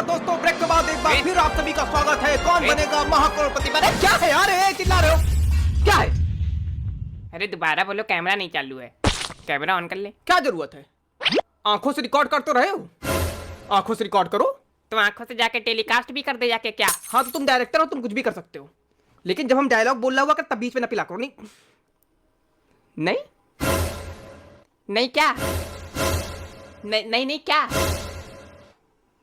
दोस्तों, ब्रेक के बाद एक बार फिर आप सभी का स्वागत है। कौन बनेगा महाकरोड़पति? क्या है यार, चिल्ला रहे हो? क्या है? अरे दोबारा बोलो, कैमरा नहीं चालू है। कैमरा ऑन कर ले। क्या जरूरत है? आंखों से रिकॉर्ड कर तो रहे हो, आंखों से रिकॉर्ड करो। तुम आंखों से जाके टेलीकास्ट भी कर दे जाके क्या? हाँ तो तुम डायरेक्टर हो, तुम कुछ भी कर सकते हो, लेकिन जब हम डायलॉग बोल रहा हुआ कर तब बीच में ना पिला करो। नहीं नहीं नहीं क्या? नहीं नहीं नहीं क्या?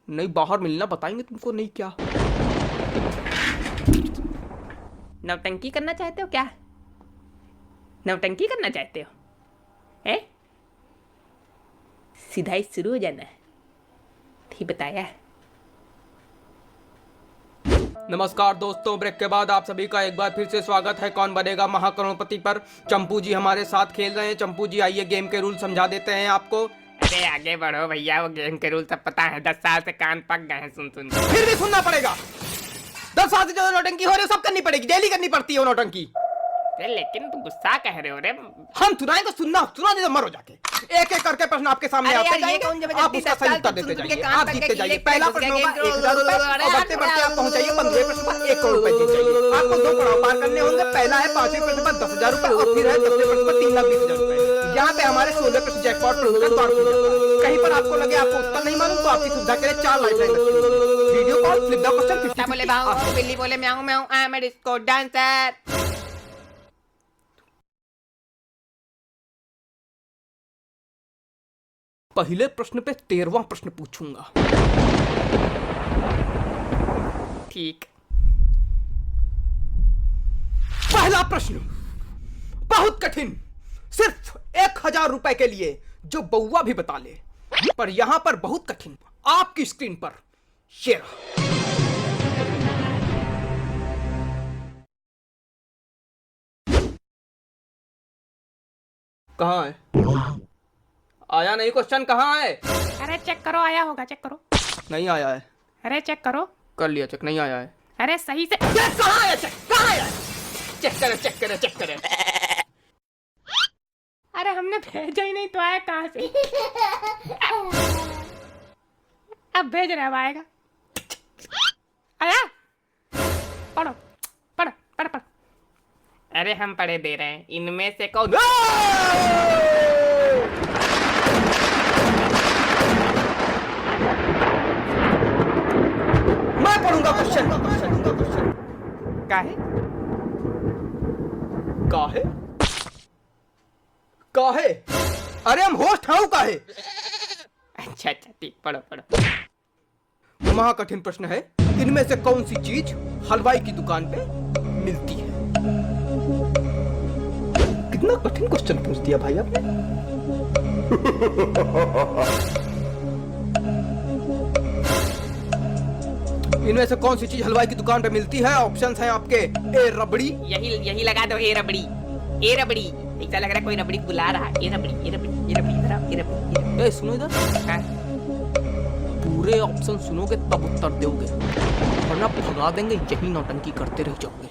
नहीं, बाहर मिलना बताएंगे तुमको। नहीं क्या? नौटंकी करना चाहते हो क्या? नौटंकी करना चाहते हो? हैं? सीधा ही शुरू हो जाना है। ठीक बताया। नमस्कार दोस्तों, ब्रेक के बाद आप सभी का एक बार फिर से स्वागत है कौन बनेगा महाकरोड़पति पर। चंपू जी हमारे साथ खेल रहे हैं। चंपू जी आइए, गेम के रूल समझा देते हैं आपको। अरे आगे बढ़ो भैया, वो गेम के रूल सब पता है। 10 साल से कान पक गए हैं सुन सुन। फिर भी सुनना पड़ेगा। 10 साल से जो नौटंकी हो रही है सब करनी पड़ेगी, डेली करनी पड़ती है वो नौटंकी। लेकिन तुम गुस्सा कह रहे हो रे। हम सुनाएंगे, सुना नहीं तो मरो जाके। एक एक करके प्रश्न आपके सामने आते जाएंगे, आप उसका सही उत्तर देते जाइए, आप जीतते जाइए। पहला प्रश्न होगा 1000 रुपए और बढ़ते बढ़ते आप पहुंच जाइए 15वें प्रश्न पर 1 करोड़ रुपए जीत जाइए। आपको 2 पड़ाव पार करने होंगे। पहला है 5वें प्रश्न पर 10,000 रुपए और फिर है 10वें प्रश्न पर 3,20,000 रुपए। यहाँ पे हमारे 16 प्रश्न जैकपॉट प्रश्न का द्वार खुल जाता है। कहीं पर आपको लगे आपको उत्तर नहीं मालूम तो आपकी सुविधा के लिए 4 लाइफलाइन रखी है। Video call, flip the question, 50 बोले भाऊ, बिल्ली बोले म्याऊं म्याऊं, I am a disco dancer. पहले प्रश्न पे 13वां प्रश्न पूछूंगा। ठीक। पहला प्रश्न बहुत कठिन, सिर्फ 1000 रुपए के लिए जो बउआ भी बता ले, पर यहां पर बहुत कठिन। आपकी स्क्रीन पर शेर कहां है? आया नहीं क्वेश्चन, कहां है? अरे चेक करो, आया होगा, चेक करो। नहीं आया है। अरे चेक करो। कर लिया चेक, नहीं आया है। अरे सही से कहां है? चेक कहां है? चेक करे चेक करे चेक करे। अरे हमने भेजा ही नहीं तो आया कहां से? अब भेज रहा है, अब आएगा। आया? पढ़ो पढ़ो पढ़ो पढ़ो। अरे हम पढ़े दे रहे हैं। इनमें से कौन? मैं पढ़ूंगा क्वेश्चन। काहे? काहे? काहे? अरे हम होस्ट हूं, काहे? अच्छा अच्छा ठीक, पढ़ो पढ़ो। महाकठिन प्रश्न है, इनमें से कौन सी चीज हलवाई की दुकान पे मिलती है? कितना कठिन क्वेश्चन पूछ दिया भाई आपने। इनमें से कौन सी चीज हलवाई की दुकान पे मिलती है? ऑप्शंस हैं आपके। ए रबड़ी। यही लगा दो, ए रबड़ी। ए रबड़ी, ऐसा लग रहा है कोई रबड़ी बुला रहा है। ए रबड़ी ए रबड़ी ए रबड़ी, इधर आओ, ए रबड़ी। ए सुनो इधर, हाँ? पूरे ऑप्शन सुनोगे तब उत्तर दोगे, वरना भगा देंगे, यही नौटंकी करते रह जाओगे।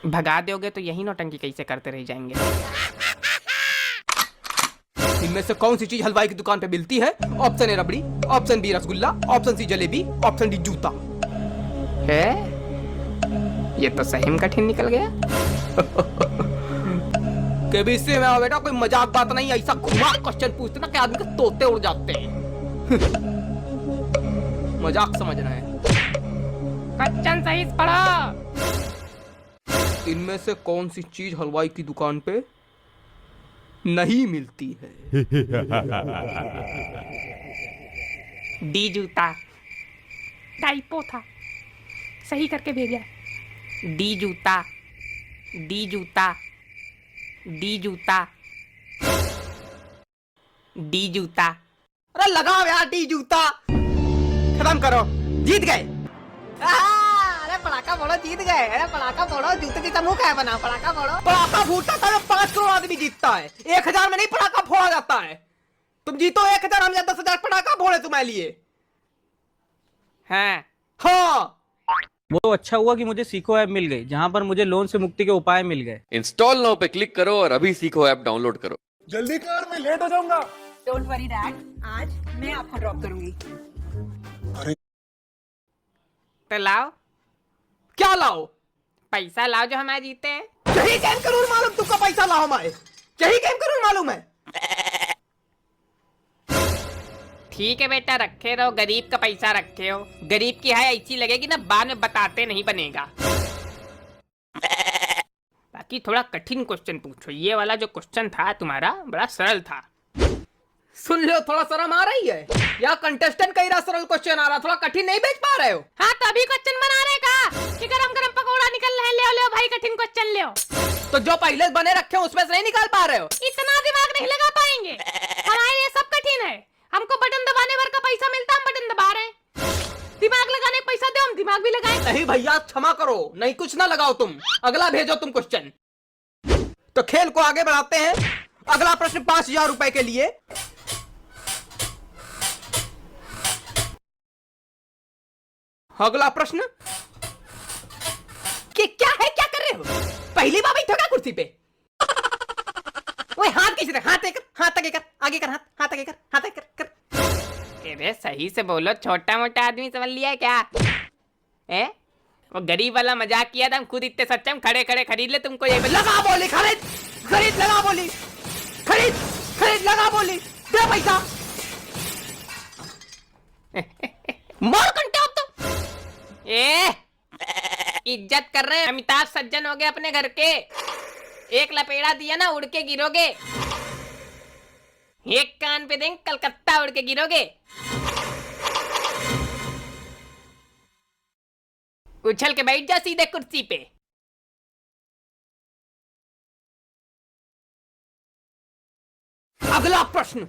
भगा दोगे तो यही नौटंकी कैसे करते रह जाएंगे? इनमें से कौन सी चीज हलवाई की दुकान पे मिलती है? Option A rabri, option B rasgulla, option C jalebi, option D जूता। है? ये तो सही में कठिन निकल गया। कभी इससे में बेटा कोई मजाक बात नहीं, ऐसा घुमा क्वेश्चन पूछते ना कि आदमी के तोते उड़ जाते हैं। मजाक समझ रहे हैं? क्वेश्चन सही से पढ़ो। इनमें से कौन सी चीज हलवाई की दुकान पे नहीं मिलती है? डी जूता। टाइपो था, सही करके भेजा। डी जूता, डी जूता, डी जूता, डी जूता। अरे लगाओ यार, डी जूता। खत्म करो, जीत गए। अरे पटाखा फोड़ो, जीत गए। अरे पटाखा फोड़ो, जूते जैसा मुंह है बना। पटाखा फोड़ो। पटाखा फूटता था 5 करोड़ आदमी जीतता है, 1000 में नहीं पटाखा फोड़ा जाता है। तुम जीतो 1000, हम 10,000 पटाखा फोड़े तुम्हारे लिए। हाँ हाँ, वो अच्छा हुआ कि मुझे सीखो ऐप मिल गई, जहाँ पर मुझे लोन से मुक्ति के उपाय मिल गए। इंस्टॉल नाउ पे क्लिक करो और अभी सीखो ऐप डाउनलोड करो। जल्दी कर, मैं लेट हो जाऊंगा। डोंट वरी डैड, आज मैं आपको ड्रॉप करूंगी। तो लाओ, क्या लाओ? पैसा लाओ जो हमारे जीते हैं। यही गेम का रूल मालूम तुमको? पैसा लाओ हमारे, यही गेम का रूल मालूम है? ठीक है बेटा, रखे रहो, गरीब का पैसा रखे हो। गरीब की है ऐसी लगेगी ना, बाद में बताते नहीं बनेगा। बाकी थोड़ा कठिन क्वेश्चन पूछो। ये वाला जो क्वेश्चन था तुम्हारा बड़ा सरल था। सुन लो, थोड़ा शर्म आ रही है? या कंटेस्टेंट कई रहा सरल क्वेश्चन आ रहा, थोड़ा कठिन नहीं भेज पा रहे हो? हाँ, तभी क्वेश्चन बना रहे का कि गरम गरम पकौड़ा निकल रहे, ले भाई कठिन क्वेश्चन ले। तो जो पहले बने रखे हो उसमें से नहीं निकाल पा रहे हो? इतना दिमाग नहीं लगा पाएंगे, हमारे लिए सब कठिन है। हमको बटन दबाने भर का पैसा मिलता, हम बटन दबा रहे हैं। दिमाग लगाने का पैसा दो, हम दिमाग भी लगाएं। नहीं भैया, क्षमा करो, नहीं कुछ ना लगाओ तुम। अगला भेजो तुम क्वेश्चन। तो खेल को आगे बढ़ाते हैं। अगला प्रश्न 5000 रुपए के लिए। अगला प्रश्न क्या है? क्या कर रहे हो? पहली बार बैठो क्या कुर्सी पे? ओए हाथ कैसे रख? हाथ आगे कर, आगे कर, हाथ आगे कर, हाथ आगे कर। अरे सही से बोलो, छोटा मोटा आदमी समझ लिया क्या? वो गरीब वाला मजाक किया था, हम खुद इतने सच्चे, हम खड़े खड़े खरीद ले तुमको। ये लगा बोली, खरीद लगा बोली, खरीद लगा बोली, दे पैसा। मार कंटे अब तो। इज्जत कर रहे हैं, अमिताभ सज्जन हो गए अपने घर के। एक लपेड़ा दिया ना, उड़ के गिरोगे। एक कान पे देंगे, कलकत्ता उड़ के गिरोगे। उछल के बैठ जा सीधे कुर्सी पे। अगला प्रश्न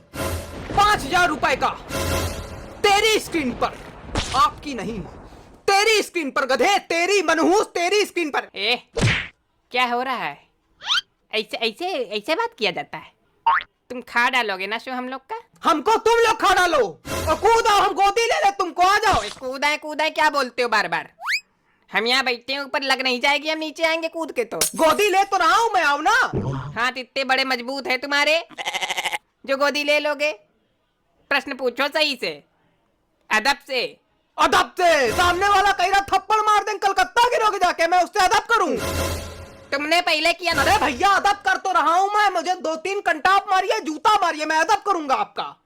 5000 रुपए का। तेरी स्क्रीन पर, आपकी नहीं, तेरी स्क्रीन पर गधे, तेरी मनहूस, तेरी स्क्रीन पर। क्या हो रहा है? ऐसे ऐसे ऐसे बात किया जाता है? तुम खा डालोगे ना शो हम लोग का? हमको तुम लोग खा डालो और कूदो, हम गोदी ले ले तुमको, आ जाओ। कूदा क्या बोलते हो बार बार? हम यहाँ बैठते हैं, ऊपर लग नहीं जाएगी, हम नीचे आएंगे कूद के। तो गोदी ले तो रहा हूँ मैं, आओ ना। हाथ इतने बड़े मजबूत है तुम्हारे जो गोदी ले लोगे? प्रश्न पूछो सही से, अदब से। अदब से? सामने वाला कह रहा थप्पड़ मार दें, कलकत्ता गिरोगे जाके, मैं उससे अदब करूं? तुमने पहले किया ना। अरे भैया, अदब कर तो रहा हूं मैं, मुझे 2-3 कंटाप मारिए, जूता मारिए, मैं अदब करूंगा आपका।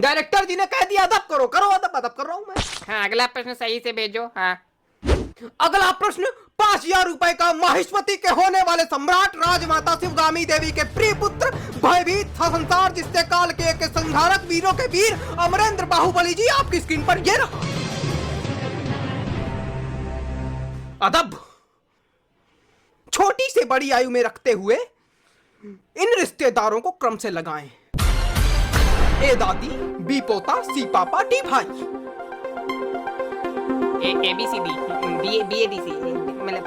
डायरेक्टर जी ने कह दिया अदब करो, करो अदब, अदब कर रहा हूं मैं। हाँ, अगला प्रश्न सही से भेजो। हाँ, अगला प्रश्न 5000 रुपए का। माहेश्वती के होने वाले सम्राट राजमाता शिवगामी देवी के प्रिय पुत्र, भयभीत था संसार जिससे काल के संहारक, वीरों के वीर अमरेंद्र बाहुबली जी, आपकी स्क्रीन पर ये रहा। अदब। छोटी से बड़ी आयु में रखते हुए इन रिश्तेदारों को क्रम से लगाएं। ए दादी, बी पोता, सी पापा, डी भाई। ABCD, BADC, मतलब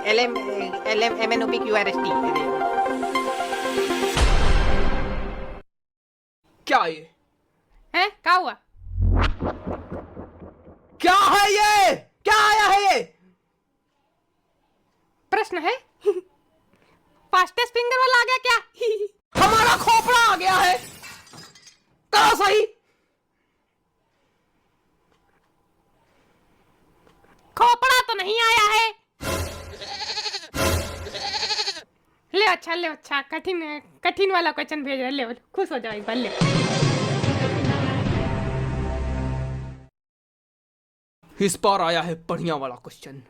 LM MNOP QRST। क्या ये है? क्या हुआ? क्या है ये? क्या आया है ये? प्रश्न है? फास्टेस्ट फिंगर वाला आ गया क्या? हमारा खोपड़ा आ गया है। करो सही। खोपड़ा तो नहीं आया है। ले अच्छा, कठिन वाला क्वेश्चन भेज रहे, ले खुश हो जाओ एक बार। ले इस बार आया है बढ़िया वाला क्वेश्चन।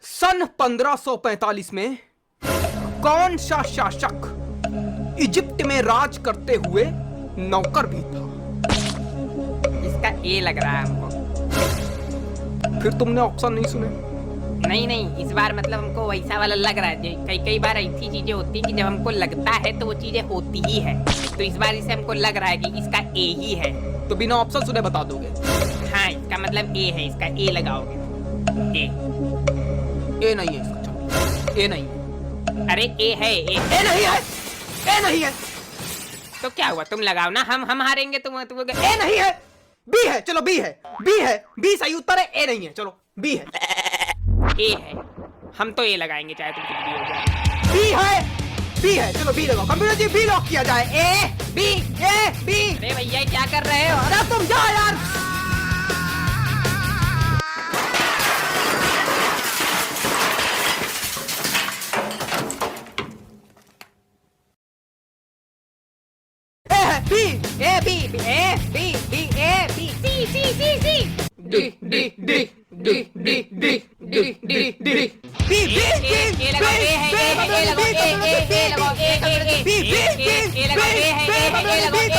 सन 1545 में कौन सा शासक इजिप्ट में राज करते हुए नौकर भी था? इसका ए लग रहा है हमको। फिर तुमने ऑप्शन नहीं सुने? नहीं, इस बार मतलब हमको वैसा वाला लग रहा है। कई बार ऐसी चीजें होती है कि जब हमको लगता है तो वो चीजें होती ही है। तो इस बार इसे हमको लग रहा है कि इसका ए ही है। तो बिना ऑप्शन सुने बता दोगे? हाँ, इसका मतलब ए है, इसका ए लगाओगे। ए नहीं है इसका, चलो ए नहीं है। अरे ए है, ए नहीं है, ए नहीं है। तो क्या हुआ? तुम लगाओ ना, हम हारेंगे। तुम ए नहीं है, बी है। चलो बी है, बी सही उत्तर है, ए नहीं है। चलो बी है। ए है, हम तो ए लगाएंगे चाहे तुम कुछ भी हो जाए। बी है, बी है, चलो बी लगाओ। कंप्यूटर जी बी लॉक किया जाए। A B. अरे भैया क्या कर रहे हो? अरे तुम जाओ यार। B A B A B B A B C D D D D D D D D D B B A लगाओ, ए है, ए लगाओ, ए लगाओ, ए लगाओ, ए लगाओ, ए